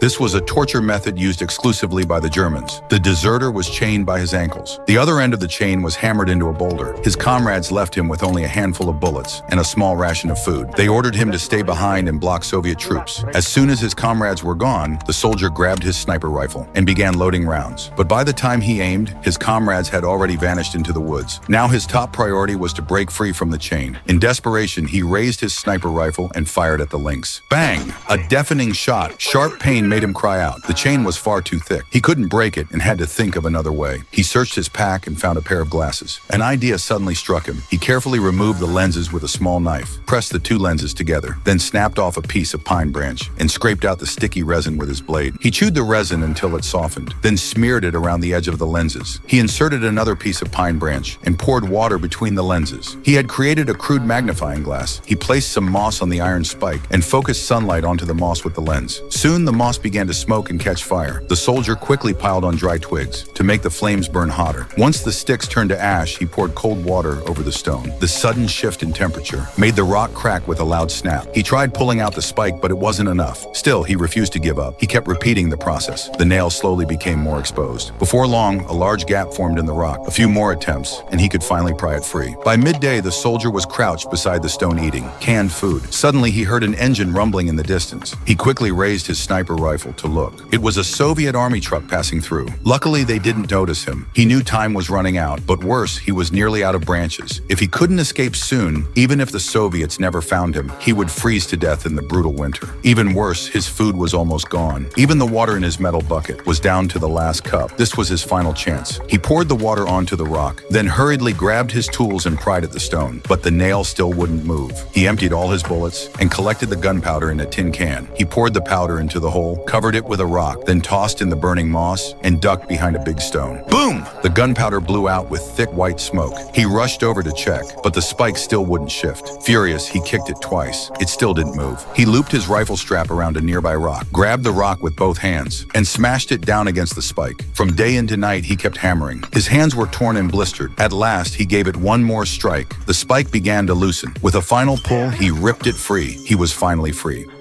This was a torture method used exclusively by the Germans. The deserter was chained by his ankles. The other end of the chain was hammered into a boulder. His comrades left him with only a handful of bullets and a small ration of food. They ordered him to stay behind and block Soviet troops. As soon as his comrades were gone, the soldier grabbed his sniper rifle and began loading rounds. But by the time he aimed, his comrades had already vanished into the woods. Now his top priority was to break free from the chain. In desperation, he raised his sniper rifle and fired at the lynx. Bang! A deafening shot. Sharp pain made him cry out. The chain was far too thick. He couldn't break it and had to think of another way. He searched his pack and found a pair of glasses. An idea suddenly struck him. He carefully removed the lenses with a small knife, pressed the two lenses together, then snapped off a piece of pine branch and scraped out the sticky resin with his blade. He chewed the resin until it softened, then smeared it around the edge of the lenses. He inserted another piece of pine branch and poured water between the lenses. He had created a crude magnifying glass. He placed some moss on the iron spike and focused sunlight onto the moss with the lens. Soon the moss began to smoke and catch fire. The soldier quickly piled on dry twigs to make the flames burn hotter. Once the sticks turned to ash, he poured cold water over the stone. The sudden shift in temperature made the rock crack with a loud snap. He tried pulling out the spike, but it wasn't enough. Still, he refused to give up. He kept repeating the process. The nail slowly became more exposed. Before long, a large gap formed in the rock. A few more attempts, and he could finally pry it free. By midday, the soldier was crouched beside the stone eating canned food. Suddenly, he heard an engine rumbling in the distance. He quickly raised his sniper rifle to look. It was a Soviet army truck passing through. Luckily, they didn't notice him. He knew time was running out, but worse, he was nearly out of branches. If he couldn't escape soon, even if the Soviets never found him, he would freeze to death in the brutal winter. Even worse, his food was almost gone. Even the water in his metal bucket was down to the last cup. This was his final chance. He poured the water onto the rock, then hurriedly grabbed his tools and pried at the stone, but the nail still wouldn't move. He emptied all his bullets and collected the gunpowder in a tin can. He poured the powder into the hole, covered it with a rock, then tossed in the burning moss and ducked behind a big stone. Boom! The gunpowder blew out with thick white smoke. He rushed over to check, but the spike still wouldn't shift. Furious, he kicked it twice. It still didn't move. He looped his rifle strap around a nearby rock, grabbed the rock with both hands, and smashed it down against the spike. From day into night, he kept hammering. His hands were torn and blistered. At last, he gave it one more strike. The spike began to loosen. With a final pull, he ripped it free. He was finally free.